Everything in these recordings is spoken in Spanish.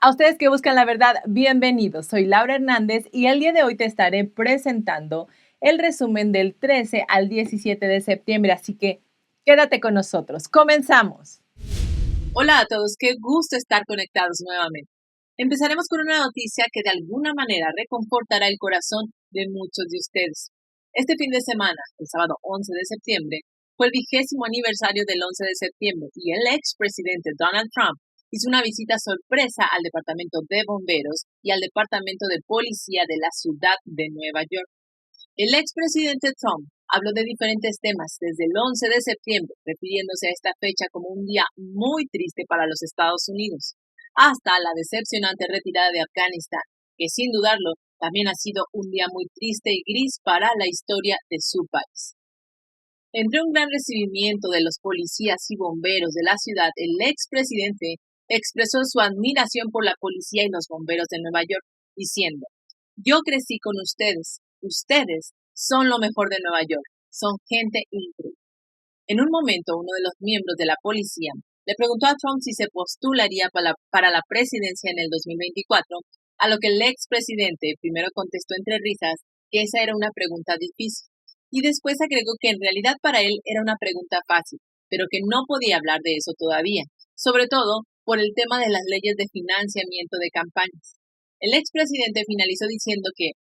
A ustedes que buscan la verdad, bienvenidos. Soy Laura Hernández y el día de hoy te estaré presentando el resumen del 13 al 17 de septiembre, así que quédate con nosotros. Comenzamos. Hola a todos, qué gusto estar conectados nuevamente. Empezaremos con una noticia que de alguna manera reconfortará el corazón de muchos de ustedes. Este fin de semana, el sábado 11 de septiembre, fue el 20º aniversario del 11 de septiembre y el expresidente Donald Trump hizo una visita sorpresa al Departamento de Bomberos y al Departamento de Policía de la ciudad de Nueva York. El expresidente Trump habló de diferentes temas desde el 11 de septiembre, refiriéndose a esta fecha como un día muy triste para los Estados Unidos, hasta la decepcionante retirada de Afganistán, que sin dudarlo también ha sido un día muy triste y gris para la historia de su país. Entre un gran recibimiento de los policías y bomberos de la ciudad, el expresidente expresó su admiración por la policía y los bomberos de Nueva York, diciendo: "Yo crecí con ustedes. Ustedes son lo mejor de Nueva York. Son gente increíble". En un momento, uno de los miembros de la policía le preguntó a Trump si se postularía para la presidencia en el 2024, a lo que el expresidente primero contestó entre risas que esa era una pregunta difícil, y después agregó que en realidad para él era una pregunta fácil, pero que no podía hablar de eso todavía, sobre todo por el tema de las leyes de financiamiento de campañas. El expresidente finalizó diciendo que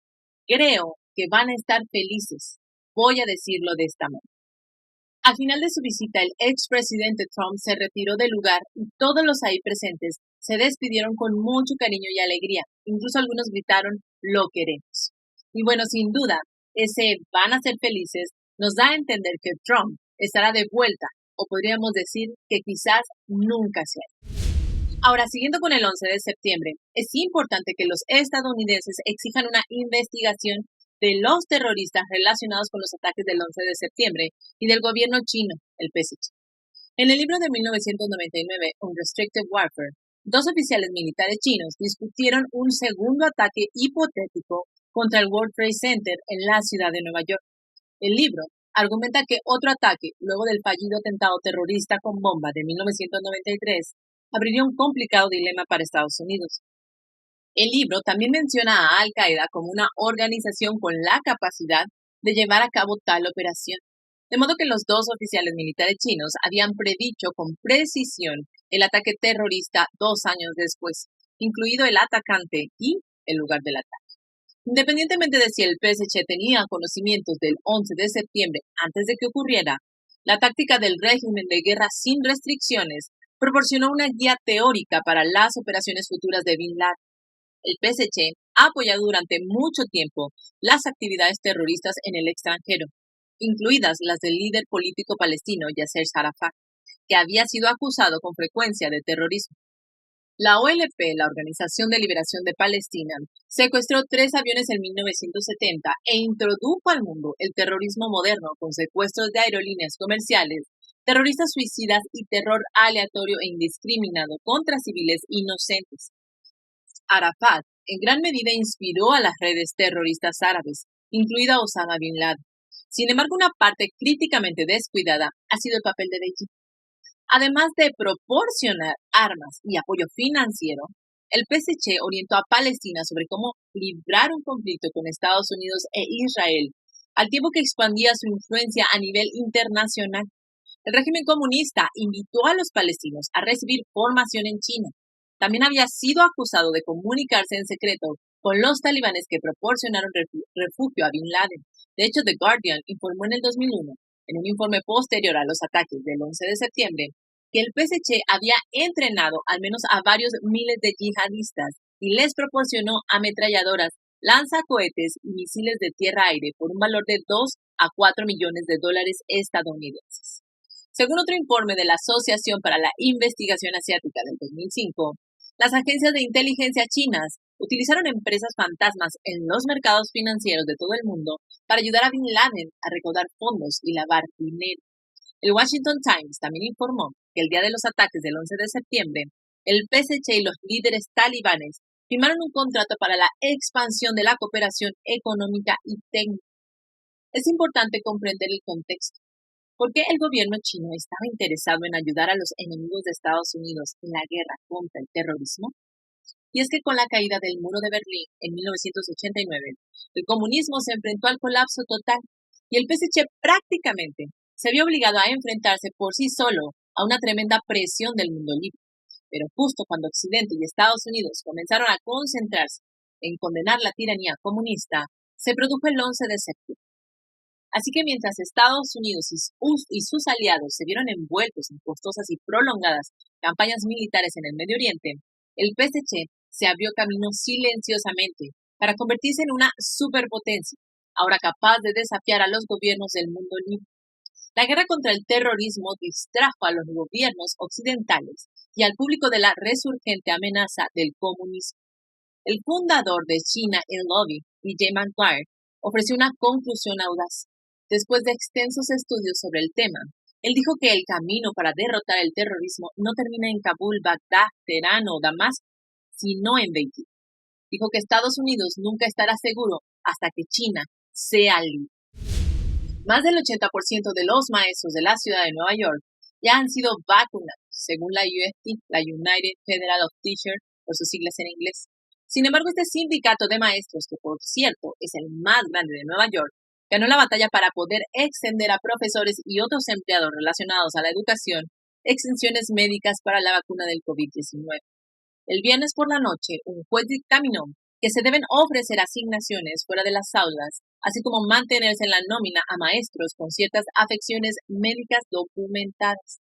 creo que van a estar felices. Voy a decirlo de esta manera. Al final de su visita, el expresidente Trump se retiró del lugar y todos los ahí presentes se despidieron con mucho cariño y alegría. Incluso algunos gritaron: "Lo queremos". Y bueno, sin duda, ese "van a ser felices" nos da a entender que Trump estará de vuelta, o podríamos decir que quizás nunca se hará. Ahora, siguiendo con el 11 de septiembre, es importante que los estadounidenses exijan una investigación de los terroristas relacionados con los ataques del 11 de septiembre y del gobierno chino, el PSC. En el libro de 1999, Unrestricted Warfare, dos oficiales militares chinos discutieron un segundo ataque hipotético contra el World Trade Center en la ciudad de Nueva York. El libro argumenta que otro ataque, luego del fallido atentado terrorista con bomba de 1993, abriría un complicado dilema para Estados Unidos. El libro también menciona a Al Qaeda como una organización con la capacidad de llevar a cabo tal operación, de modo que los dos oficiales militares chinos habían predicho con precisión el ataque terrorista 2 años después, incluido el atacante y el lugar del ataque. Independientemente de si el PSC tenía conocimientos del 11 de septiembre antes de que ocurriera, la táctica del régimen de guerra sin restricciones proporcionó una guía teórica para las operaciones futuras de Bin Laden. El PSC ha apoyado durante mucho tiempo las actividades terroristas en el extranjero, incluidas las del líder político palestino Yasser Arafat, que había sido acusado con frecuencia de terrorismo. La OLP, la Organización de Liberación de Palestina, secuestró 3 aviones en 1970 e introdujo al mundo el terrorismo moderno con secuestros de aerolíneas comerciales, terroristas suicidas y terror aleatorio e indiscriminado contra civiles inocentes. Arafat en gran medida inspiró a las redes terroristas árabes, incluida Osama Bin Laden. Sin embargo, una parte críticamente descuidada ha sido el papel de Beijing. Además de proporcionar armas y apoyo financiero, el PSC orientó a Palestina sobre cómo librar un conflicto con Estados Unidos e Israel, al tiempo que expandía su influencia a nivel internacional. El régimen comunista invitó a los palestinos a recibir formación en China. También había sido acusado de comunicarse en secreto con los talibanes que proporcionaron refugio a Bin Laden. De hecho, The Guardian informó en el 2001, en un informe posterior a los ataques del 11 de septiembre, que el PSC había entrenado al menos a varios miles de yihadistas y les proporcionó ametralladoras, lanzacohetes y misiles de tierra-aire por un valor de 2 a 4 millones de dólares estadounidenses. Según otro informe de la Asociación para la Investigación Asiática del 2005, las agencias de inteligencia chinas utilizaron empresas fantasmas en los mercados financieros de todo el mundo para ayudar a Bin Laden a recaudar fondos y lavar dinero. El Washington Times también informó que el día de los ataques del 11 de septiembre, el PSC y los líderes talibanes firmaron un contrato para la expansión de la cooperación económica y técnica. Es importante comprender el contexto. ¿Por qué el gobierno chino estaba interesado en ayudar a los enemigos de Estados Unidos en la guerra contra el terrorismo? Y es que con la caída del muro de Berlín en 1989, el comunismo se enfrentó al colapso total y el PSC prácticamente se vio obligado a enfrentarse por sí solo a una tremenda presión del mundo libre. Pero justo cuando Occidente y Estados Unidos comenzaron a concentrarse en condenar la tiranía comunista, se produjo el 11 de septiembre. Así que mientras Estados Unidos y sus aliados se vieron envueltos en costosas y prolongadas campañas militares en el Medio Oriente, el PSC se abrió camino silenciosamente para convertirse en una superpotencia, ahora capaz de desafiar a los gobiernos del mundo libre. La guerra contra el terrorismo distrajo a los gobiernos occidentales y al público de la resurgente amenaza del comunismo. El fundador de China el Lobby, E.J. McGuire, ofreció una conclusión audaz. Después de extensos estudios sobre el tema, él dijo que el camino para derrotar el terrorismo no termina en Kabul, Bagdad, Teherán o Damasco, sino en Beijing. Dijo que Estados Unidos nunca estará seguro hasta que China sea libre. Más del 80% de los maestros de la ciudad de Nueva York ya han sido vacunados, según la UFT, la United Federal of Teachers, por sus siglas en inglés. Sin embargo, este sindicato de maestros, que por cierto es el más grande de Nueva York, ganó la batalla para poder extender a profesores y otros empleados relacionados a la educación exenciones médicas para la vacuna del COVID-19. El viernes por la noche, un juez dictaminó que se deben ofrecer asignaciones fuera de las aulas, así como mantenerse en la nómina a maestros con ciertas afecciones médicas documentadas.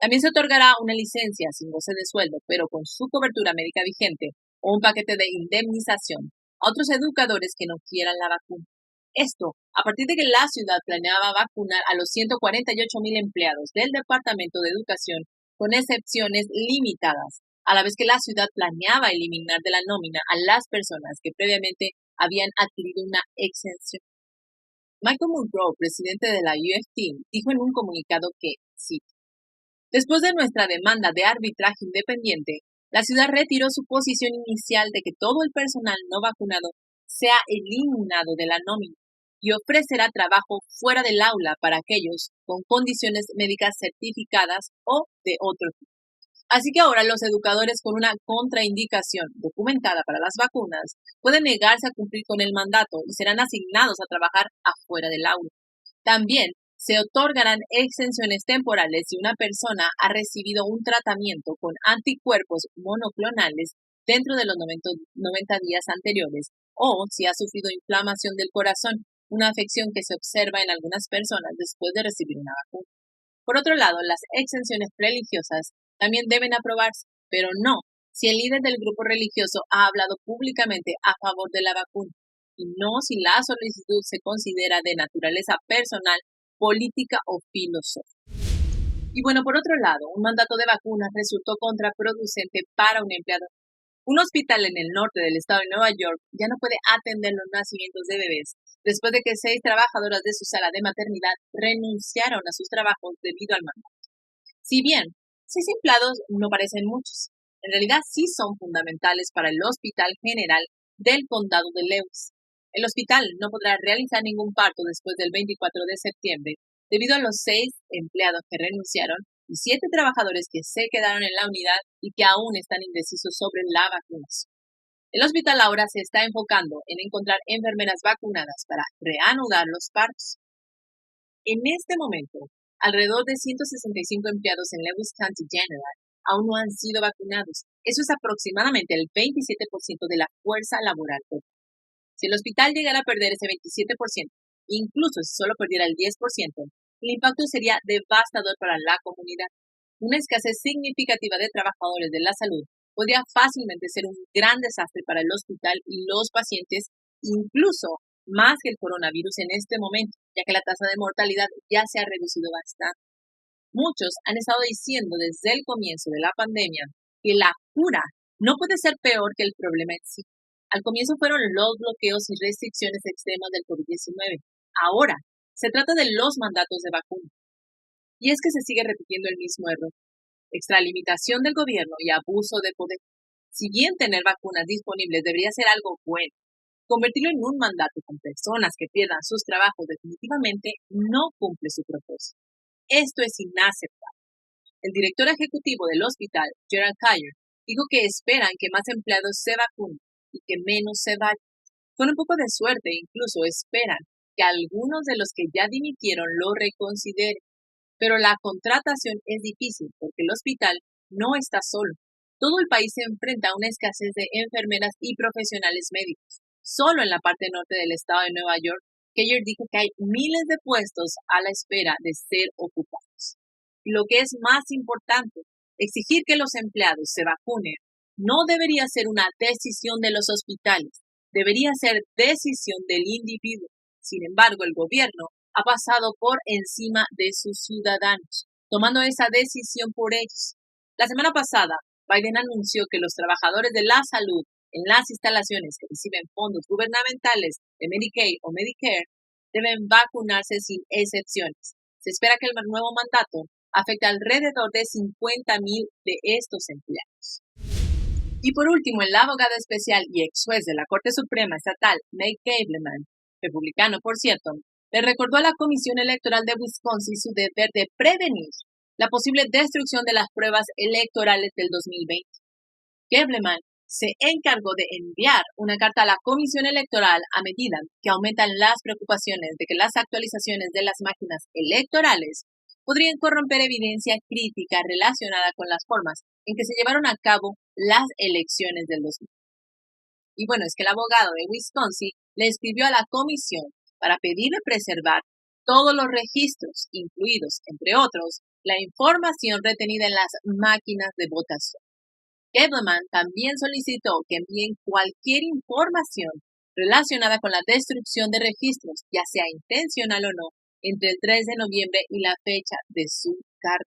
También se otorgará una licencia sin goce de sueldo, pero con su cobertura médica vigente, o un paquete de indemnización a otros educadores que no quieran la vacuna. Esto, a partir de que la ciudad planeaba vacunar a los 148,000 empleados del Departamento de Educación con excepciones limitadas, a la vez que la ciudad planeaba eliminar de la nómina a las personas que previamente habían adquirido una exención. Michael Monroe, presidente de la UFT, dijo en un comunicado que, cito, después de nuestra demanda de arbitraje independiente, la ciudad retiró su posición inicial de que todo el personal no vacunado sea eliminado de la nómina y ofrecerá trabajo fuera del aula para aquellos con condiciones médicas certificadas o de otro tipo. Así que ahora los educadores con una contraindicación documentada para las vacunas pueden negarse a cumplir con el mandato y serán asignados a trabajar afuera del aula. También se otorgarán exenciones temporales si una persona ha recibido un tratamiento con anticuerpos monoclonales dentro de los 90 días anteriores o si ha sufrido inflamación del corazón, una afección que se observa en algunas personas después de recibir una vacuna. Por otro lado, las exenciones religiosas también deben aprobarse, pero no si el líder del grupo religioso ha hablado públicamente a favor de la vacuna y no si la solicitud se considera de naturaleza personal, política o filosófica. Y bueno, por otro lado, un mandato de vacunas resultó contraproducente para un empleador. Un hospital en el norte del estado de Nueva York ya no puede atender los nacimientos de bebés después de que 6 trabajadoras de su sala de maternidad renunciaron a sus trabajos debido al mandato. Si bien 6 empleados no parecen muchos, en realidad sí son fundamentales para el Hospital General del Condado de Lewis. El hospital no podrá realizar ningún parto después del 24 de septiembre debido a los 6 empleados que renunciaron y 7 trabajadores que se quedaron en la unidad y que aún están indecisos sobre la vacunación. El hospital ahora se está enfocando en encontrar enfermeras vacunadas para reanudar los partos. En este momento, alrededor de 165 empleados en Lewis County General aún no han sido vacunados. Eso es aproximadamente el 27% de la fuerza laboral total. Si el hospital llegara a perder ese 27%, incluso si solo perdiera el 10%, el impacto sería devastador para la comunidad. Una escasez significativa de trabajadores de la salud podría fácilmente ser un gran desastre para el hospital y los pacientes, incluso más que el coronavirus en este momento, ya que la tasa de mortalidad ya se ha reducido bastante. Muchos han estado diciendo desde el comienzo de la pandemia que la cura no puede ser peor que el problema en sí. Al comienzo fueron los bloqueos y restricciones extremas del COVID-19. Ahora se trata de los mandatos de vacuna. Y es que se sigue repitiendo el mismo error. Extralimitación del gobierno y abuso de poder. Si bien tener vacunas disponibles debería ser algo bueno, convertirlo en un mandato con personas que pierdan sus trabajos definitivamente no cumple su propósito. Esto es inaceptable. El director ejecutivo del hospital, Gerald Kyer, dijo que esperan que más empleados se vacunen y que menos se vayan. Con un poco de suerte, incluso esperan que algunos de los que ya dimitieron lo reconsideren. Pero la contratación es difícil porque el hospital no está solo. Todo el país se enfrenta a una escasez de enfermeras y profesionales médicos. Solo en la parte norte del estado de Nueva York, Keller dijo que hay miles de puestos a la espera de ser ocupados. Y lo que es más importante, exigir que los empleados se vacunen no debería ser una decisión de los hospitales, debería ser decisión del individuo. Sin embargo, el gobierno ha pasado por encima de sus ciudadanos, tomando esa decisión por ellos. La semana pasada, Biden anunció que los trabajadores de la salud en las instalaciones que reciben fondos gubernamentales de Medicaid o Medicare deben vacunarse sin excepciones. Se espera que el nuevo mandato afecte alrededor de 50,000 de estos empleados. Y por último, el abogado especial y ex juez de la Corte Suprema Estatal, Nate Gableman, republicano por cierto, le recordó a la Comisión Electoral de Wisconsin su deber de prevenir la posible destrucción de las pruebas electorales del 2020. Gableman se encargó de enviar una carta a la Comisión Electoral a medida que aumentan las preocupaciones de que las actualizaciones de las máquinas electorales podrían corromper evidencia crítica relacionada con las formas en que se llevaron a cabo las elecciones del 2020. Y bueno, es que el abogado de Wisconsin le escribió a la comisión para pedirle preservar todos los registros, incluidos, entre otros, la información retenida en las máquinas de votación. Gableman también solicitó que envíen cualquier información relacionada con la destrucción de registros, ya sea intencional o no, entre el 3 de noviembre y la fecha de su carta.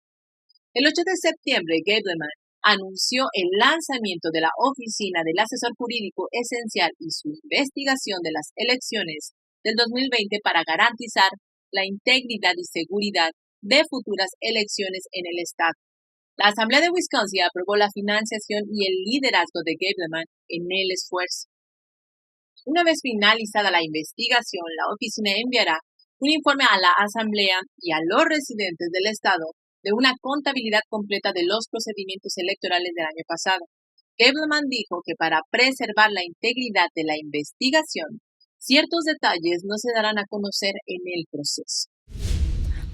El 8 de septiembre, Gableman anunció el lanzamiento de la Oficina del Asesor Jurídico Esencial y su investigación de las elecciones del 2020 para garantizar la integridad y seguridad de futuras elecciones en el estado. La Asamblea de Wisconsin aprobó la financiación y el liderazgo de Gableman en el esfuerzo. Una vez finalizada la investigación, la oficina enviará un informe a la Asamblea y a los residentes del estado de una contabilidad completa de los procedimientos electorales del año pasado. Gableman dijo que para preservar la integridad de la investigación, ciertos detalles no se darán a conocer en el proceso.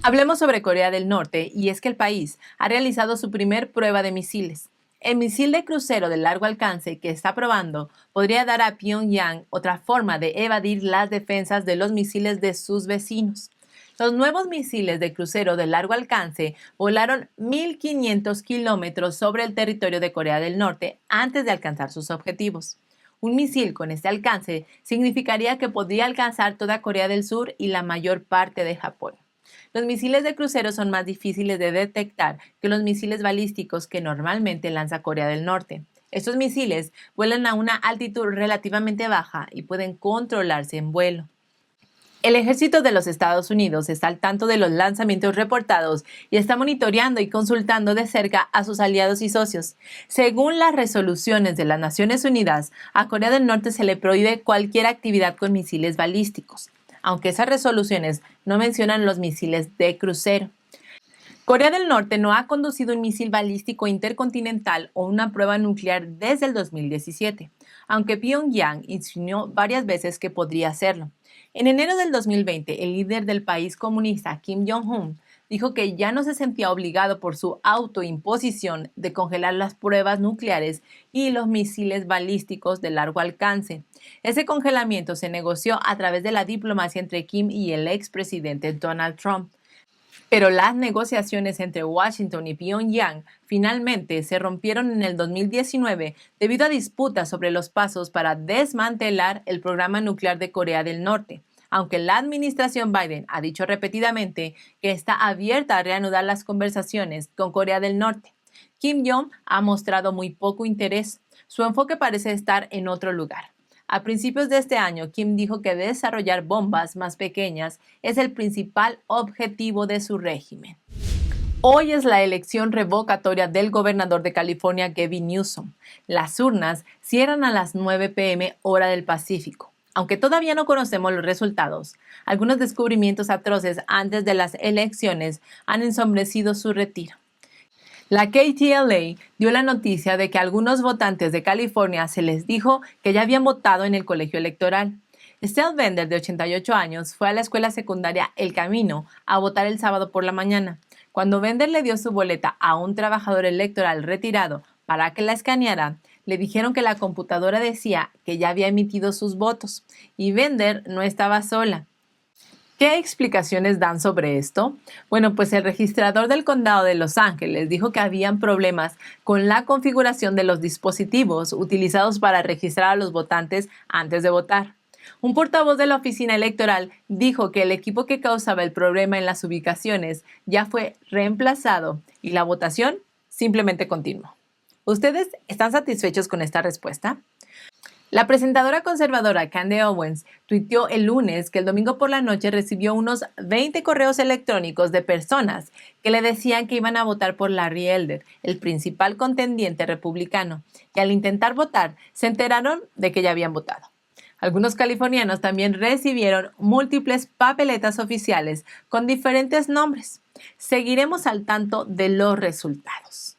Hablemos sobre Corea del Norte, y es que el país ha realizado su primer prueba de misiles. El misil de crucero de largo alcance que está probando podría dar a Pyongyang otra forma de evadir las defensas de los misiles de sus vecinos. Los nuevos misiles de crucero de largo alcance volaron 1.500 kilómetros sobre el territorio de Corea del Norte antes de alcanzar sus objetivos. Un misil con este alcance significaría que podría alcanzar toda Corea del Sur y la mayor parte de Japón. Los misiles de crucero son más difíciles de detectar que los misiles balísticos que normalmente lanza Corea del Norte. Estos misiles vuelan a una altitud relativamente baja y pueden controlarse en vuelo. El ejército de los Estados Unidos está al tanto de los lanzamientos reportados y está monitoreando y consultando de cerca a sus aliados y socios. Según las resoluciones de las Naciones Unidas, a Corea del Norte se le prohíbe cualquier actividad con misiles balísticos, aunque esas resoluciones no mencionan los misiles de crucero. Corea del Norte no ha conducido un misil balístico intercontinental o una prueba nuclear desde el 2017, aunque Pyongyang insinuó varias veces que podría hacerlo. En enero del 2020, el líder del país comunista, Kim Jong-un, dijo que ya no se sentía obligado por su autoimposición de congelar las pruebas nucleares y los misiles balísticos de largo alcance. Ese congelamiento se negoció a través de la diplomacia entre Kim y el expresidente Donald Trump. Pero las negociaciones entre Washington y Pyongyang finalmente se rompieron en el 2019 debido a disputas sobre los pasos para desmantelar el programa nuclear de Corea del Norte, aunque la administración Biden ha dicho repetidamente que está abierta a reanudar las conversaciones con Corea del Norte. Kim Jong ha mostrado muy poco interés. Su enfoque parece estar en otro lugar. A principios de este año, Kim dijo que desarrollar bombas más pequeñas es el principal objetivo de su régimen. Hoy es la elección revocatoria del gobernador de California, Gavin Newsom. Las urnas cierran a las 9 p.m. hora del Pacífico. Aunque todavía no conocemos los resultados, algunos descubrimientos atroces antes de las elecciones han ensombrecido su retiro. La KTLA dio la noticia de que a algunos votantes de California se les dijo que ya habían votado en el colegio electoral. Estelle Bender, de 88 años, fue a la escuela secundaria El Camino a votar el sábado por la mañana. Cuando Bender le dio su boleta a un trabajador electoral retirado para que la escaneara, le dijeron que la computadora decía que ya había emitido sus votos y Bender no estaba sola. ¿Qué explicaciones dan sobre esto? Bueno, pues el registrador del condado de Los Ángeles dijo que habían problemas con la configuración de los dispositivos utilizados para registrar a los votantes antes de votar. Un portavoz de la oficina electoral dijo que el equipo que causaba el problema en las ubicaciones ya fue reemplazado y la votación simplemente continuó. ¿Ustedes están satisfechos con esta respuesta? La presentadora conservadora Candy Owens tuiteó el lunes que el domingo por la noche recibió unos 20 correos electrónicos de personas que le decían que iban a votar por Larry Elder, el principal contendiente republicano, y al intentar votar se enteraron de que ya habían votado. Algunos californianos también recibieron múltiples papeletas oficiales con diferentes nombres. Seguiremos al tanto de los resultados.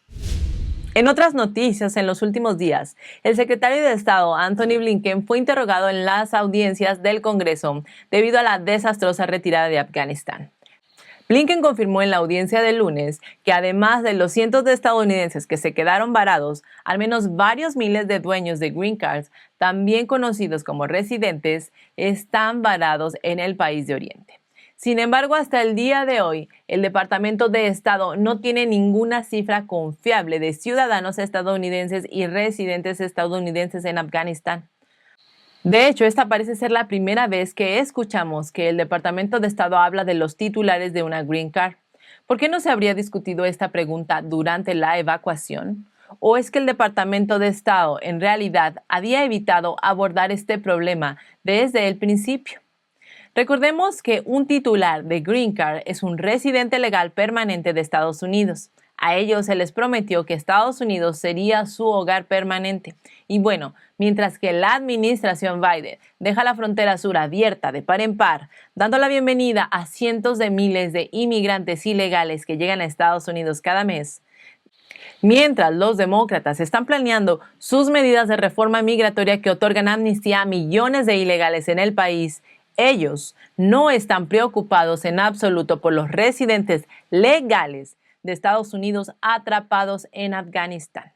En otras noticias, en los últimos días, el secretario de Estado, Antony Blinken, fue interrogado en las audiencias del Congreso debido a la desastrosa retirada de Afganistán. Blinken confirmó en la audiencia del lunes que además de los cientos de estadounidenses que se quedaron varados, al menos varios miles de dueños de green cards, también conocidos como residentes, están varados en el país de Oriente. Sin embargo, hasta el día de hoy, el Departamento de Estado no tiene ninguna cifra confiable de ciudadanos estadounidenses y residentes estadounidenses en Afganistán. De hecho, esta parece ser la primera vez que escuchamos que el Departamento de Estado habla de los titulares de una green card. ¿Por qué no se habría discutido esta pregunta durante la evacuación? ¿O es que el Departamento de Estado en realidad había evitado abordar este problema desde el principio? Recordemos que un titular de Green Card es un residente legal permanente de Estados Unidos. A ellos se les prometió que Estados Unidos sería su hogar permanente. Y bueno, mientras que la administración Biden deja la frontera sur abierta de par en par, dando la bienvenida a cientos de miles de inmigrantes ilegales que llegan a Estados Unidos cada mes, mientras los demócratas están planeando sus medidas de reforma migratoria que otorgan amnistía a millones de ilegales en el país, ellos no están preocupados en absoluto por los residentes legales de Estados Unidos atrapados en Afganistán.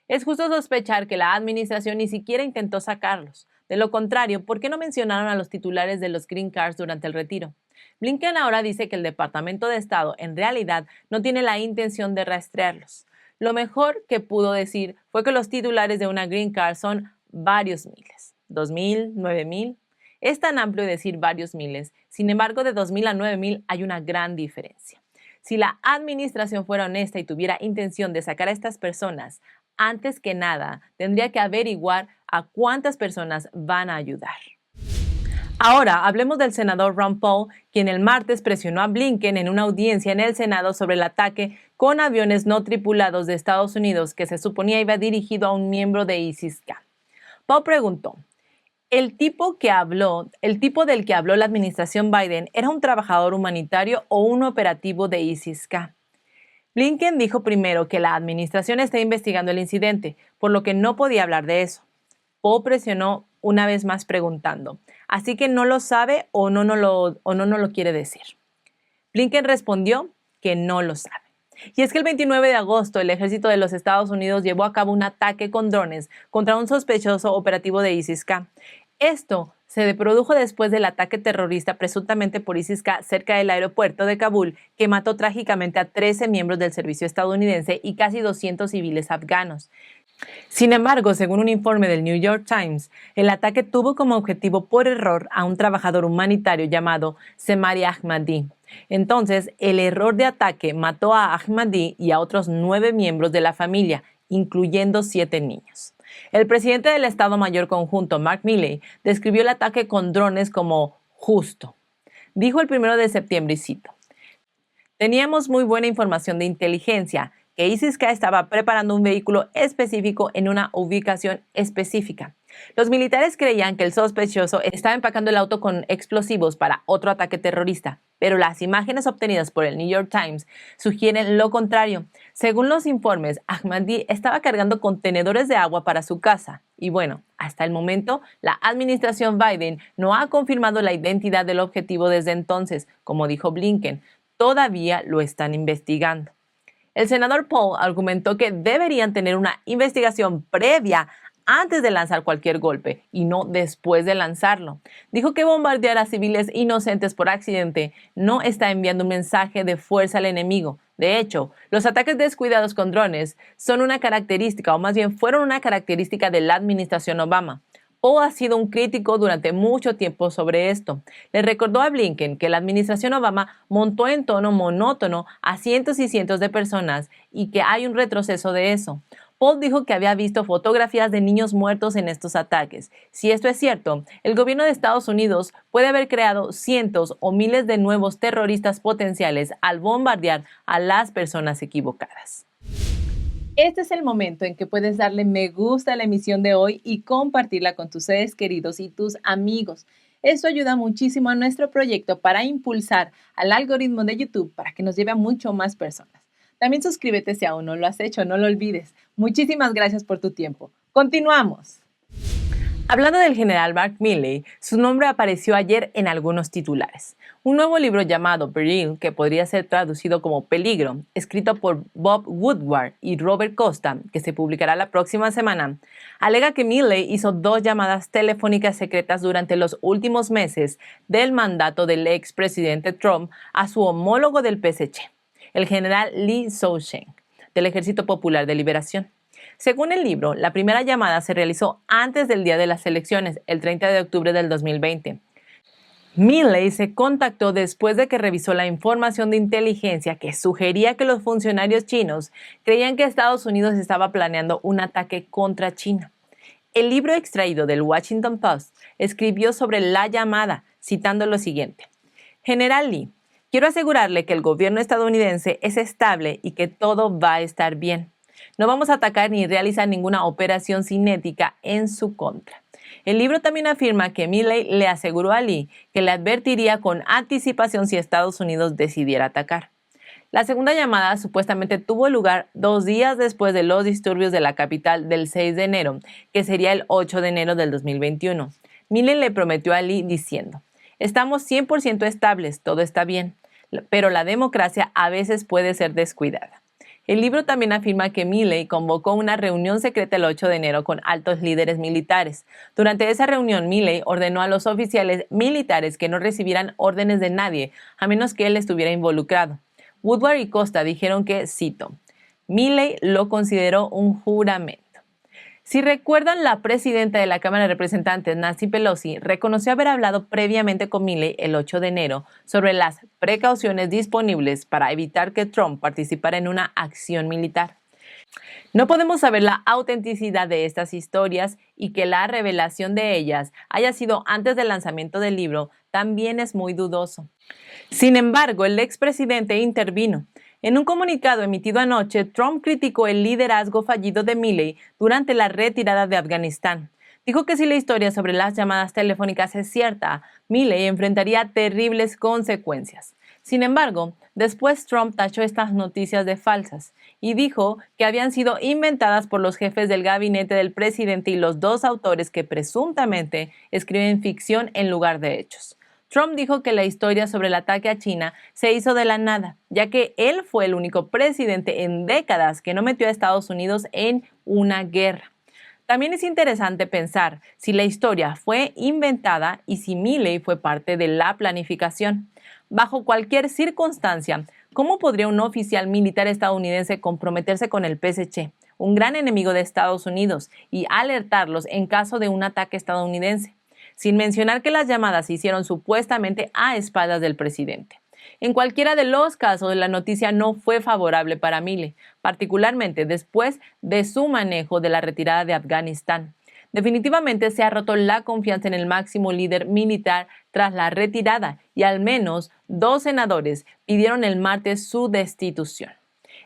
Es justo sospechar que la administración ni siquiera intentó sacarlos. De lo contrario, ¿por qué no mencionaron a los titulares de los green cards durante el retiro? Blinken ahora dice que el Departamento de Estado en realidad no tiene la intención de rastrearlos. Lo mejor que pudo decir fue que los titulares de una green card son varios miles, 2,000, 9,000. Es tan amplio decir varios miles, sin embargo de 2,000 a 9,000 hay una gran diferencia. Si la administración fuera honesta y tuviera intención de sacar a estas personas, antes que nada tendría que averiguar a cuántas personas van a ayudar. Ahora hablemos del senador Ron Paul, quien el martes presionó a Blinken en una audiencia en el Senado sobre el ataque con aviones no tripulados de Estados Unidos que se suponía iba dirigido a un miembro de ISIS-K. Paul preguntó: ¿El tipo del que habló la administración Biden era un trabajador humanitario o un operativo de ISIS-K? Blinken dijo primero que la administración está investigando el incidente, por lo que no podía hablar de eso. Paul presionó una vez más preguntando: ¿así que no lo sabe o no lo quiere decir? Blinken respondió que no lo sabe. Y es que el 29 de agosto el ejército de los Estados Unidos llevó a cabo un ataque con drones contra un sospechoso operativo de ISIS-K. Esto se produjo después del ataque terrorista presuntamente por ISIS-K cerca del aeropuerto de Kabul, que mató trágicamente a 13 miembros del servicio estadounidense y casi 200 civiles afganos. Sin embargo, según un informe del New York Times, el ataque tuvo como objetivo por error a un trabajador humanitario llamado Semari Ahmadi. Entonces, el error de ataque mató a Ahmadi y a otros 9 miembros de la familia, incluyendo 7 niños. El presidente del Estado Mayor Conjunto, Mark Milley, describió el ataque con drones como justo. Dijo el 1 de septiembre, y cito: «Teníamos muy buena información de inteligencia que ISIS-K estaba preparando un vehículo específico en una ubicación específica. Los militares creían que el sospechoso estaba empacando el auto con explosivos para otro ataque terrorista, pero las imágenes obtenidas por el New York Times sugieren lo contrario. Según los informes, Ahmadi estaba cargando contenedores de agua para su casa. Y bueno, hasta el momento, la administración Biden no ha confirmado la identidad del objetivo desde entonces. Como dijo Blinken, todavía lo están investigando. El senador Paul argumentó que deberían tener una investigación previa antes de lanzar cualquier golpe y no después de lanzarlo. Dijo que bombardear a civiles inocentes por accidente no está enviando un mensaje de fuerza al enemigo. De hecho, los ataques descuidados con drones son una característica, o más bien fueron una característica de la administración Obama. Paul ha sido un crítico durante mucho tiempo sobre esto. Le recordó a Blinken que la administración Obama montó en tono monótono a cientos y cientos de personas y que hay un retroceso de eso. Paul dijo que había visto fotografías de niños muertos en estos ataques. Si esto es cierto, el gobierno de Estados Unidos puede haber creado cientos o miles de nuevos terroristas potenciales al bombardear a las personas equivocadas. Este es el momento en que puedes darle me gusta a la emisión de hoy y compartirla con tus seres queridos y tus amigos. Esto ayuda muchísimo a nuestro proyecto para impulsar al algoritmo de YouTube para que nos lleve a mucho más personas. También suscríbete si aún no lo has hecho, no lo olvides. Muchísimas gracias por tu tiempo. Continuamos. Hablando del general Mark Milley, su nombre apareció ayer en algunos titulares. Un nuevo libro llamado Peril, que podría ser traducido como Peligro, escrito por Bob Woodward y Robert Costa, que se publicará la próxima semana, alega que Milley hizo 2 llamadas telefónicas secretas durante los últimos meses del mandato del expresidente Trump a su homólogo del PSC, el general Lee Solzhenitsyn, del Ejército Popular de Liberación. Según el libro, la primera llamada se realizó antes del día de las elecciones, el 30 de octubre del 2020. Milley se contactó después de que revisó la información de inteligencia que sugería que los funcionarios chinos creían que Estados Unidos estaba planeando un ataque contra China. El libro extraído del Washington Post escribió sobre la llamada, citando lo siguiente: General Lee, quiero asegurarle que el gobierno estadounidense es estable y que todo va a estar bien. No vamos a atacar ni realizar ninguna operación cinética en su contra. El libro también afirma que Milley le aseguró a Lee que le advertiría con anticipación si Estados Unidos decidiera atacar. La segunda llamada supuestamente tuvo lugar 2 días después de los disturbios de la capital del 6 de enero, que sería el 8 de enero del 2021. Milley le prometió a Lee diciendo: estamos 100% estables, todo está bien, pero la democracia a veces puede ser descuidada. El libro también afirma que Milley convocó una reunión secreta el 8 de enero con altos líderes militares. Durante esa reunión, Milley ordenó a los oficiales militares que no recibieran órdenes de nadie, a menos que él estuviera involucrado. Woodward y Costa dijeron que, cito, Milley lo consideró un juramento. Si recuerdan, la presidenta de la Cámara de Representantes, Nancy Pelosi, reconoció haber hablado previamente con Milley el 8 de enero sobre las precauciones disponibles para evitar que Trump participara en una acción militar. No podemos saber la autenticidad de estas historias, y que la revelación de ellas haya sido antes del lanzamiento del libro también es muy dudoso. Sin embargo, el expresidente intervino. En un comunicado emitido anoche, Trump criticó el liderazgo fallido de Milley durante la retirada de Afganistán. Dijo que si la historia sobre las llamadas telefónicas es cierta, Milley enfrentaría terribles consecuencias. Sin embargo, después Trump tachó estas noticias de falsas y dijo que habían sido inventadas por los jefes del gabinete del presidente y los 2 autores que presuntamente escriben ficción en lugar de hechos. Trump dijo que la historia sobre el ataque a China se hizo de la nada, ya que él fue el único presidente en décadas que no metió a Estados Unidos en una guerra. También es interesante pensar si la historia fue inventada y si Milley fue parte de la planificación. Bajo cualquier circunstancia, ¿cómo podría un oficial militar estadounidense comprometerse con el PSC, un gran enemigo de Estados Unidos, y alertarlos en caso de un ataque estadounidense? Sin mencionar que las llamadas se hicieron supuestamente a espaldas del presidente. En cualquiera de los casos, la noticia no fue favorable para Milley, particularmente después de su manejo de la retirada de Afganistán. Definitivamente se ha roto la confianza en el máximo líder militar tras la retirada, y al menos 2 senadores pidieron el martes su destitución.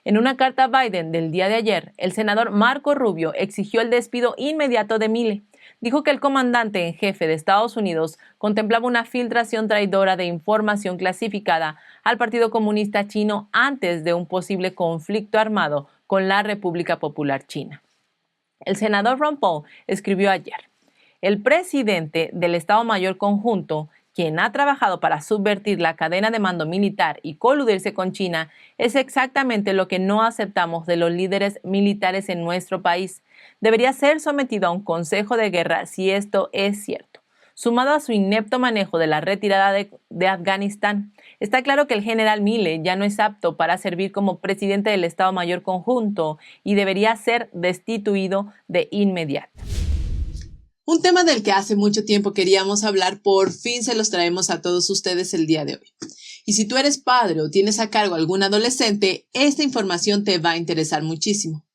En una carta a Biden del día de ayer, el senador Marco Rubio exigió el despido inmediato de Milley. Dijo que el comandante en jefe de Estados Unidos contemplaba una filtración traidora de información clasificada al Partido Comunista Chino antes de un posible conflicto armado con la República Popular China. El senador Ron Paul escribió ayer: el presidente del Estado Mayor Conjunto, quien ha trabajado para subvertir la cadena de mando militar y coludirse con China, es exactamente lo que no aceptamos de los líderes militares en nuestro país. Debería ser sometido a un consejo de guerra si esto es cierto. Sumado a su inepto manejo de la retirada de Afganistán, está claro que el general Milley ya no es apto para servir como presidente del Estado Mayor Conjunto y debería ser destituido de inmediato. Un tema del que hace mucho tiempo queríamos hablar, por fin se los traemos a todos ustedes el día de hoy. Y si tú eres padre o tienes a cargo algún adolescente, esta información te va a interesar muchísimo.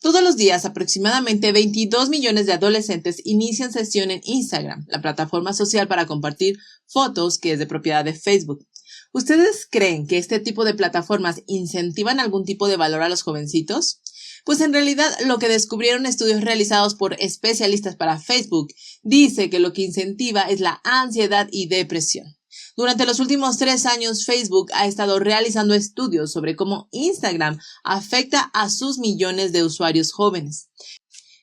Todos los días, aproximadamente 22 millones de adolescentes inician sesión en Instagram, la plataforma social para compartir fotos que es de propiedad de Facebook. ¿Ustedes creen que este tipo de plataformas incentivan algún tipo de valor a los jovencitos? Pues en realidad lo que descubrieron estudios realizados por especialistas para Facebook dice que lo que incentiva es la ansiedad y depresión. Durante los últimos 3 años, Facebook ha estado realizando estudios sobre cómo Instagram afecta a sus millones de usuarios jóvenes.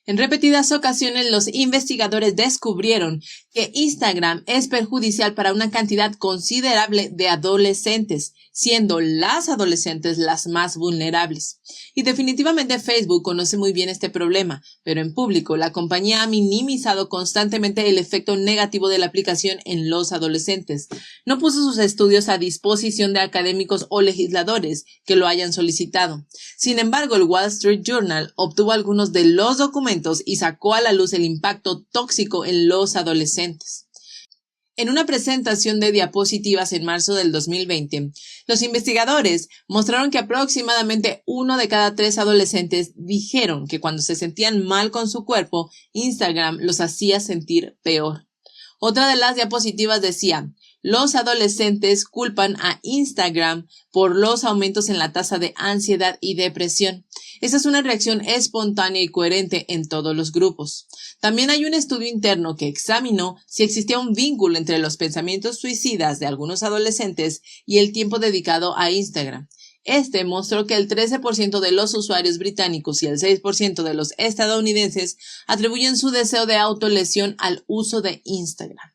En repetidas ocasiones, los investigadores descubrieron que Instagram es perjudicial para una cantidad considerable de adolescentes, siendo las adolescentes las más vulnerables. Y definitivamente Facebook conoce muy bien este problema, pero en público la compañía ha minimizado constantemente el efecto negativo de la aplicación en los adolescentes. No puso sus estudios a disposición de académicos o legisladores que lo hayan solicitado. Sin embargo, el Wall Street Journal obtuvo algunos de los documentos y sacó a la luz el impacto tóxico en los adolescentes. En una presentación de diapositivas en marzo del 2020, los investigadores mostraron que aproximadamente 1 de cada 3 adolescentes dijeron que cuando se sentían mal con su cuerpo, Instagram los hacía sentir peor. Otra de las diapositivas decía: los adolescentes culpan a Instagram por los aumentos en la tasa de ansiedad y depresión. Esa es una reacción espontánea y coherente en todos los grupos. También hay un estudio interno que examinó si existía un vínculo entre los pensamientos suicidas de algunos adolescentes y el tiempo dedicado a Instagram. Este mostró que el 13% de los usuarios británicos y el 6% de los estadounidenses atribuyen su deseo de autolesión al uso de Instagram.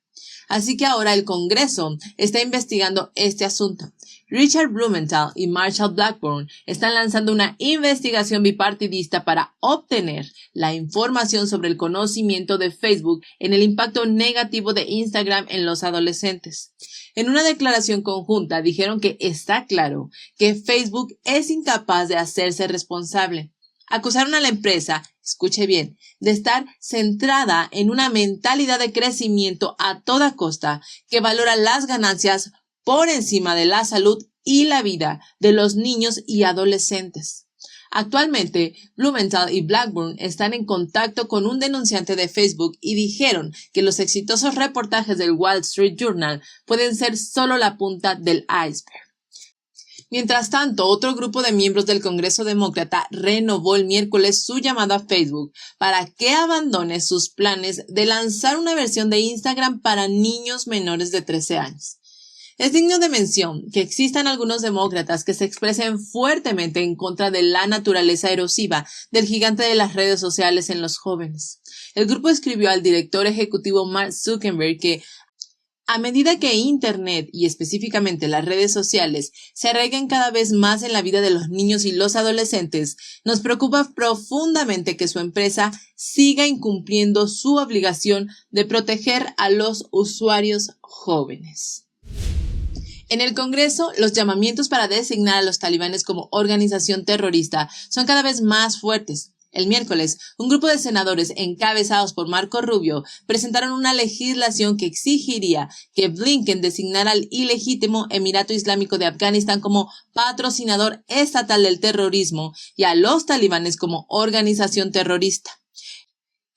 Así que ahora el Congreso está investigando este asunto. Richard Blumenthal y Marshall Blackburn están lanzando una investigación bipartidista para obtener la información sobre el conocimiento de Facebook en el impacto negativo de Instagram en los adolescentes. En una declaración conjunta dijeron que está claro que Facebook es incapaz de hacerse responsable. Acusaron a la empresa, escuche bien, de estar centrada en una mentalidad de crecimiento a toda costa que valora las ganancias por encima de la salud y la vida de los niños y adolescentes. Actualmente, Blumenthal y Blackburn están en contacto con un denunciante de Facebook y dijeron que los exitosos reportajes del Wall Street Journal pueden ser solo la punta del iceberg. Mientras tanto, otro grupo de miembros del Congreso Demócrata renovó el miércoles su llamado a Facebook para que abandone sus planes de lanzar una versión de Instagram para niños menores de 13 años. Es digno de mención que existan algunos demócratas que se expresen fuertemente en contra de la naturaleza erosiva del gigante de las redes sociales en los jóvenes. El grupo escribió al director ejecutivo Mark Zuckerberg que a medida que Internet y específicamente las redes sociales se arraigan cada vez más en la vida de los niños y los adolescentes, nos preocupa profundamente que su empresa siga incumpliendo su obligación de proteger a los usuarios jóvenes. En el Congreso, los llamamientos para designar a los talibanes como organización terrorista son cada vez más fuertes. El miércoles, un grupo de senadores encabezados por Marco Rubio presentaron una legislación que exigiría que Blinken designara al ilegítimo Emirato Islámico de Afganistán como patrocinador estatal del terrorismo y a los talibanes como organización terrorista.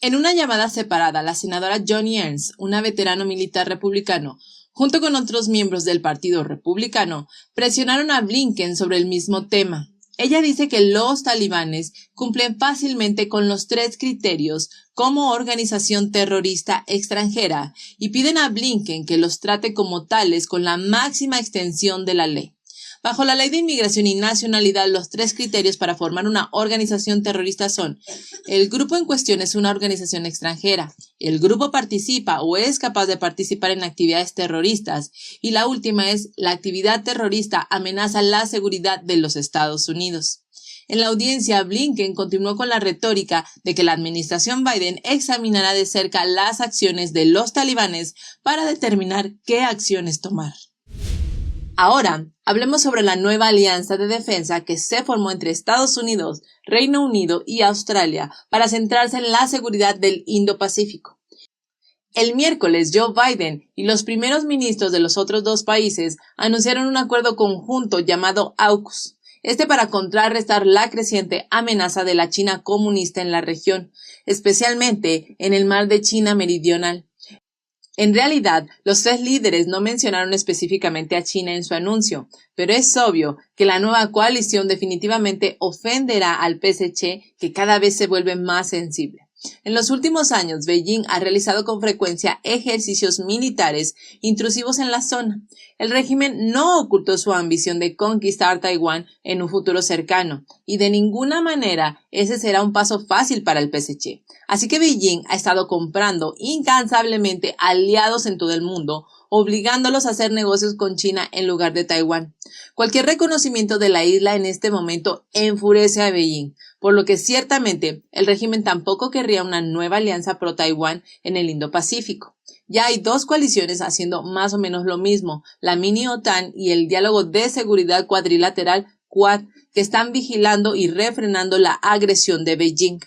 En una llamada separada, la senadora Joni Ernst, una veterano militar republicano, junto con otros miembros del Partido Republicano, presionaron a Blinken sobre el mismo tema. Ella dice que los talibanes cumplen fácilmente con los 3 criterios como organización terrorista extranjera y piden a Blinken que los trate como tales con la máxima extensión de la ley. Bajo la Ley de Inmigración y Nacionalidad, los 3 criterios para formar una organización terrorista son: el grupo en cuestión es una organización extranjera, el grupo participa o es capaz de participar en actividades terroristas, y la última es: la actividad terrorista amenaza la seguridad de los Estados Unidos. En la audiencia, Blinken continuó con la retórica de que la administración Biden examinará de cerca las acciones de los talibanes para determinar qué acciones tomar. Ahora, hablemos sobre la nueva alianza de defensa que se formó entre Estados Unidos, Reino Unido y Australia para centrarse en la seguridad del Indo-Pacífico. El miércoles, Joe Biden y los primeros ministros de los otros 2 países anunciaron un acuerdo conjunto llamado AUKUS, para contrarrestar la creciente amenaza de la China comunista en la región, especialmente en el mar de China Meridional. En realidad, los 3 líderes no mencionaron específicamente a China en su anuncio, pero es obvio que la nueva coalición definitivamente ofenderá al PSC, que cada vez se vuelve más sensible. En los últimos años, Beijing ha realizado con frecuencia ejercicios militares intrusivos en la zona. El régimen no ocultó su ambición de conquistar Taiwán en un futuro cercano, y de ninguna manera ese será un paso fácil para el PSC. Así que Beijing ha estado comprando incansablemente aliados en todo el mundo, obligándolos a hacer negocios con China en lugar de Taiwán. Cualquier reconocimiento de la isla en este momento enfurece a Beijing, por lo que ciertamente el régimen tampoco querría una nueva alianza pro-Taiwán en el Indo-Pacífico. Ya hay 2 coaliciones haciendo más o menos lo mismo, la mini OTAN y el Diálogo de Seguridad Cuadrilateral Quad, que están vigilando y refrenando la agresión de Beijing.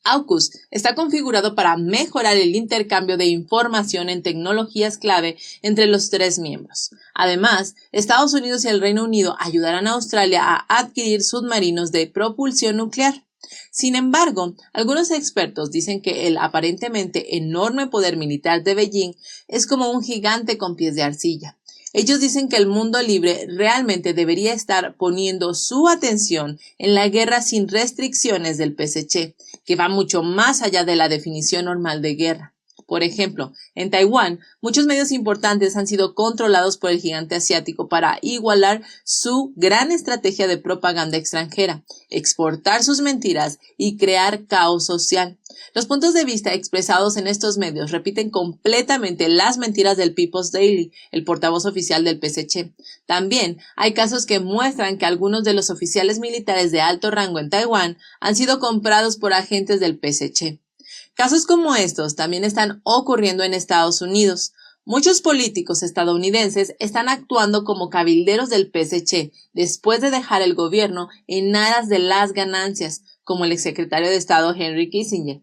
AUKUS está configurado para mejorar el intercambio de información en tecnologías clave entre los 3 miembros. Además, Estados Unidos y el Reino Unido ayudarán a Australia a adquirir submarinos de propulsión nuclear. Sin embargo, algunos expertos dicen que el aparentemente enorme poder militar de Beijing es como un gigante con pies de arcilla. Ellos dicen que el mundo libre realmente debería estar poniendo su atención en la guerra sin restricciones del PSC, que va mucho más allá de la definición normal de guerra. Por ejemplo, en Taiwán, muchos medios importantes han sido controlados por el gigante asiático para igualar su gran estrategia de propaganda extranjera, exportar sus mentiras y crear caos social. Los puntos de vista expresados en estos medios repiten completamente las mentiras del People's Daily, el portavoz oficial del PSC. También hay casos que muestran que algunos de los oficiales militares de alto rango en Taiwán han sido comprados por agentes del PSC. Casos como estos también están ocurriendo en Estados Unidos. Muchos políticos estadounidenses están actuando como cabilderos del PSC después de dejar el gobierno en aras de las ganancias, como el exsecretario de Estado Henry Kissinger,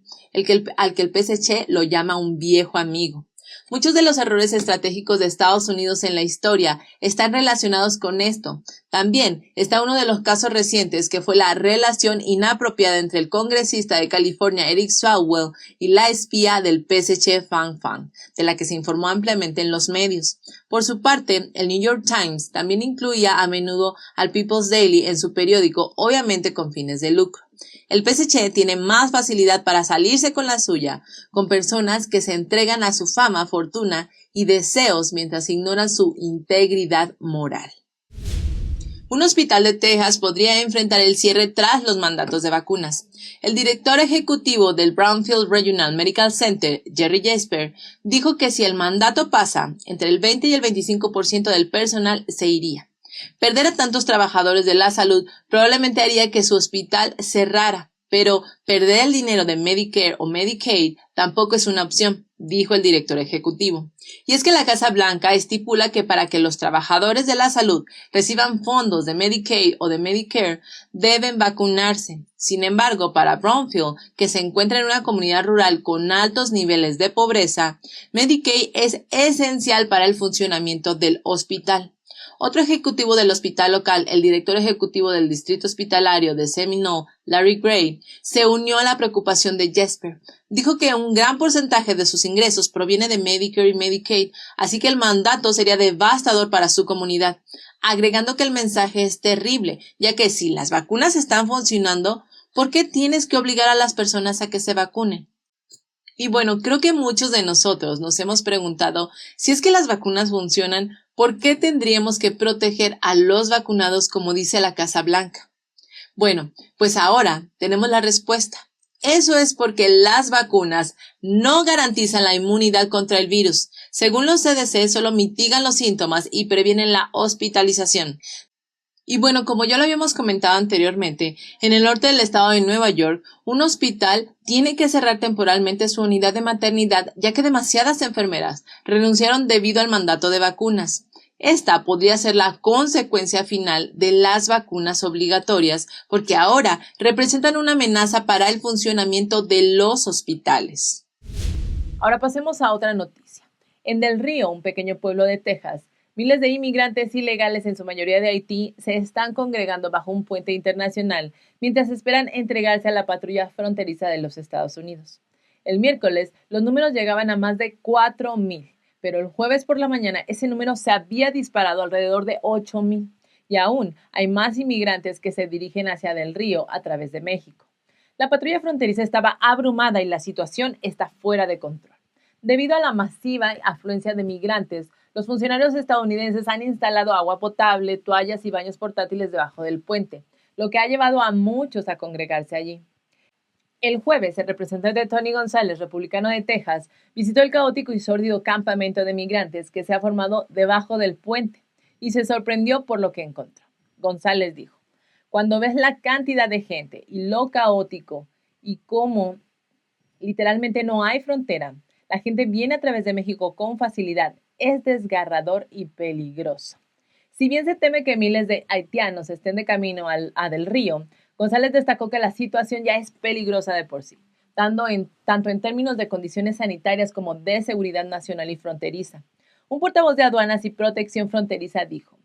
al que el PSC lo llama un viejo amigo. Muchos de los errores estratégicos de Estados Unidos en la historia están relacionados con esto. También está uno de los casos recientes, que fue la relación inapropiada entre el congresista de California Eric Swalwell y la espía del PSC Fang Fang, de la que se informó ampliamente en los medios. Por su parte, el New York Times también incluía a menudo al People's Daily en su periódico, obviamente con fines de lucro. El PSC tiene más facilidad para salirse con la suya, con personas que se entregan a su fama, fortuna y deseos mientras ignoran su integridad moral. Un hospital de Texas podría enfrentar el cierre tras los mandatos de vacunas. El director ejecutivo del Brownfield Regional Medical Center, Jerry Jesper, dijo que si el mandato pasa, entre el 20 y el 25% del personal se iría. Perder a tantos trabajadores de la salud probablemente haría que su hospital cerrara, pero perder el dinero de Medicare o Medicaid tampoco es una opción, dijo el director ejecutivo. Y es que la Casa Blanca estipula que para que los trabajadores de la salud reciban fondos de Medicaid o de Medicare, deben vacunarse. Sin embargo, para Brownfield, que se encuentra en una comunidad rural con altos niveles de pobreza, Medicaid es esencial para el funcionamiento del hospital. Otro ejecutivo del hospital local, el director ejecutivo del distrito hospitalario de Seminole, Larry Gray, se unió a la preocupación de Jesper. Dijo que un gran porcentaje de sus ingresos proviene de Medicare y Medicaid, así que el mandato sería devastador para su comunidad, agregando que el mensaje es terrible, ya que si las vacunas están funcionando, ¿por qué tienes que obligar a las personas a que se vacunen? Y bueno, creo que muchos de nosotros nos hemos preguntado si es que las vacunas funcionan, ¿por qué tendríamos que proteger a los vacunados como dice la Casa Blanca? Bueno, pues ahora tenemos la respuesta. Eso es porque las vacunas no garantizan la inmunidad contra el virus. Según los CDC, solo mitigan los síntomas y previenen la hospitalización. Y bueno, como ya lo habíamos comentado anteriormente, en el norte del estado de Nueva York, un hospital tiene que cerrar temporalmente su unidad de maternidad ya que demasiadas enfermeras renunciaron debido al mandato de vacunas. Esta podría ser la consecuencia final de las vacunas obligatorias porque ahora representan una amenaza para el funcionamiento de los hospitales. Ahora pasemos a otra noticia. En Del Río, un pequeño pueblo de Texas, miles de inmigrantes ilegales, en su mayoría de Haití, se están congregando bajo un puente internacional mientras esperan entregarse a la patrulla fronteriza de los Estados Unidos. El miércoles, los números llegaban a más de 4,000, pero el jueves por la mañana ese número se había disparado alrededor de 8,000 y aún hay más inmigrantes que se dirigen hacia Del Río a través de México. La patrulla fronteriza estaba abrumada y la situación está fuera de control. Debido a la masiva afluencia de migrantes, los funcionarios estadounidenses han instalado agua potable, toallas y baños portátiles debajo del puente, lo que ha llevado a muchos a congregarse allí. El jueves, el representante Tony González, republicano de Texas, visitó el caótico y sórdido campamento de migrantes que se ha formado debajo del puente y se sorprendió por lo que encontró. González dijo: cuando ves la cantidad de gente y lo caótico y cómo literalmente no hay frontera, la gente viene a través de México con facilidad, es desgarrador y peligroso. Si bien se teme que miles de haitianos estén de camino a Del Río, González destacó que la situación ya es peligrosa de por sí, tanto en términos de condiciones sanitarias como de seguridad nacional y fronteriza. Un portavoz de Aduanas y Protección Fronteriza dijo: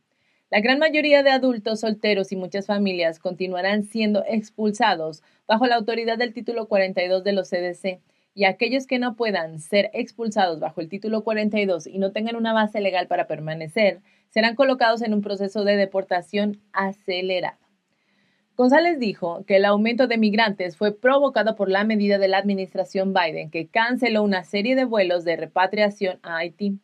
la gran mayoría de adultos solteros y muchas familias continuarán siendo expulsados bajo la autoridad del título 42 de los CDC, y aquellos que no puedan ser expulsados bajo el título 42 y no tengan una base legal para permanecer, serán colocados en un proceso de deportación acelerado. González dijo que el aumento de migrantes fue provocado por la medida de la administración Biden, que canceló una serie de vuelos de repatriación a Haití.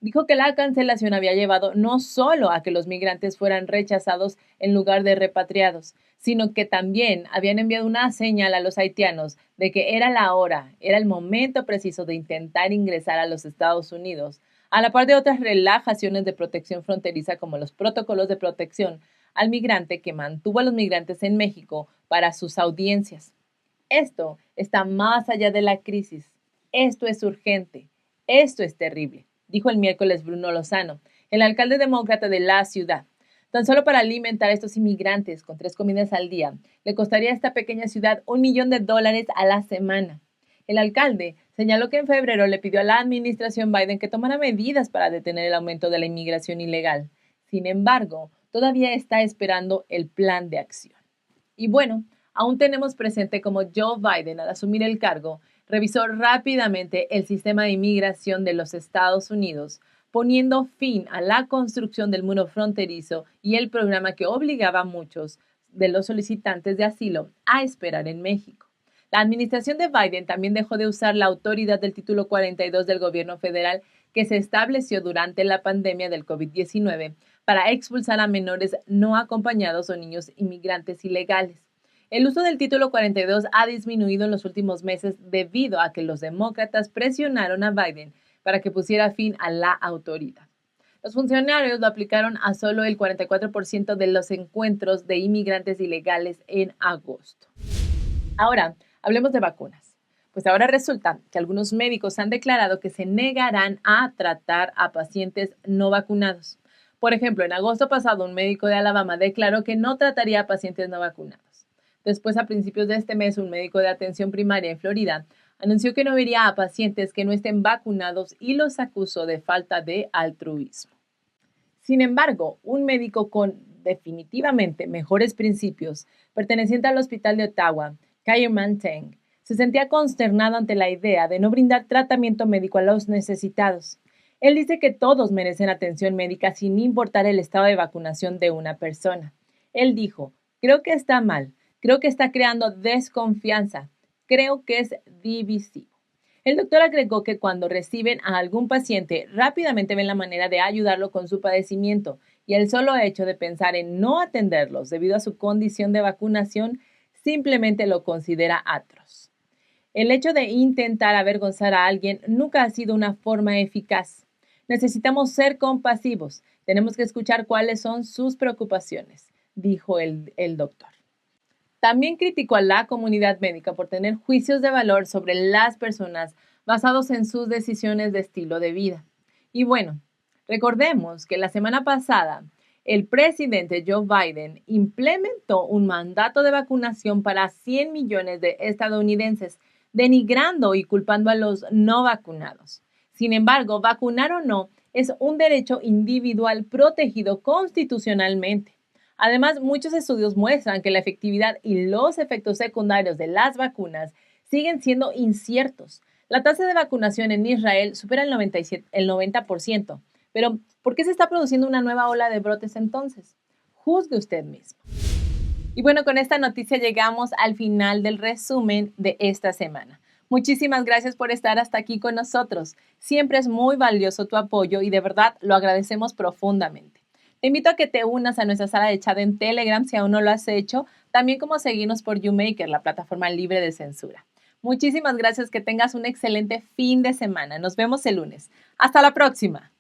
Dijo que la cancelación había llevado no solo a que los migrantes fueran rechazados en lugar de repatriados, sino que también habían enviado una señal a los haitianos de que era la hora, era el momento preciso de intentar ingresar a los Estados Unidos, a la par de otras relajaciones de protección fronteriza como los protocolos de protección al migrante que mantuvo a los migrantes en México para sus audiencias. Esto está más allá de la crisis. Esto es urgente. Esto es terrible, dijo el miércoles Bruno Lozano, el alcalde demócrata de la ciudad. Tan solo para alimentar a estos inmigrantes con 3 comidas al día, le costaría a esta pequeña ciudad $1 millón a la semana. El alcalde señaló que en febrero le pidió a la administración Biden que tomara medidas para detener el aumento de la inmigración ilegal. Sin embargo, todavía está esperando el plan de acción. Y bueno, aún tenemos presente cómo Joe Biden, al asumir el cargo, revisó rápidamente el sistema de inmigración de los Estados Unidos, poniendo fin a la construcción del muro fronterizo y el programa que obligaba a muchos de los solicitantes de asilo a esperar en México. La administración de Biden también dejó de usar la autoridad del título 42 del gobierno federal que se estableció durante la pandemia del COVID-19 para expulsar a menores no acompañados o niños inmigrantes ilegales. El uso del título 42 ha disminuido en los últimos meses debido a que los demócratas presionaron a Biden para que pusiera fin a la autoridad. Los funcionarios lo aplicaron a solo el 44% de los encuentros de inmigrantes ilegales en agosto. Ahora, hablemos de vacunas. Pues ahora resulta que algunos médicos han declarado que se negarán a tratar a pacientes no vacunados. Por ejemplo, en agosto pasado, un médico de Alabama declaró que no trataría a pacientes no vacunados. Después, a principios de este mes, un médico de atención primaria en Florida anunció que no vería a pacientes que no estén vacunados y los acusó de falta de altruismo. Sin embargo, un médico con definitivamente mejores principios, perteneciente al Hospital de Ottawa, Kaiman Teng, se sentía consternado ante la idea de no brindar tratamiento médico a los necesitados. Él dice que todos merecen atención médica sin importar el estado de vacunación de una persona. Él dijo, creo que está mal, creo que está creando desconfianza, creo que es divisivo. El doctor agregó que cuando reciben a algún paciente, rápidamente ven la manera de ayudarlo con su padecimiento y el solo hecho de pensar en no atenderlos debido a su condición de vacunación simplemente lo considera atroz. El hecho de intentar avergonzar a alguien nunca ha sido una forma eficaz. Necesitamos ser compasivos, tenemos que escuchar cuáles son sus preocupaciones, dijo el doctor. También criticó a la comunidad médica por tener juicios de valor sobre las personas basados en sus decisiones de estilo de vida. Y bueno, recordemos que la semana pasada el presidente Joe Biden implementó un mandato de vacunación para 100 millones de estadounidenses, denigrando y culpando a los no vacunados. Sin embargo, vacunar o no es un derecho individual protegido constitucionalmente. Además, muchos estudios muestran que la efectividad y los efectos secundarios de las vacunas siguen siendo inciertos. La tasa de vacunación en Israel supera el 90%. Pero, ¿por qué se está produciendo una nueva ola de brotes entonces? Juzgue usted mismo. Y bueno, con esta noticia llegamos al final del resumen de esta semana. Muchísimas gracias por estar hasta aquí con nosotros. Siempre es muy valioso tu apoyo y de verdad lo agradecemos profundamente. Te invito a que te unas a nuestra sala de chat en Telegram si aún no lo has hecho, también como seguirnos por YouMaker, la plataforma libre de censura. Muchísimas gracias, que tengas un excelente fin de semana. Nos vemos el lunes. Hasta la próxima.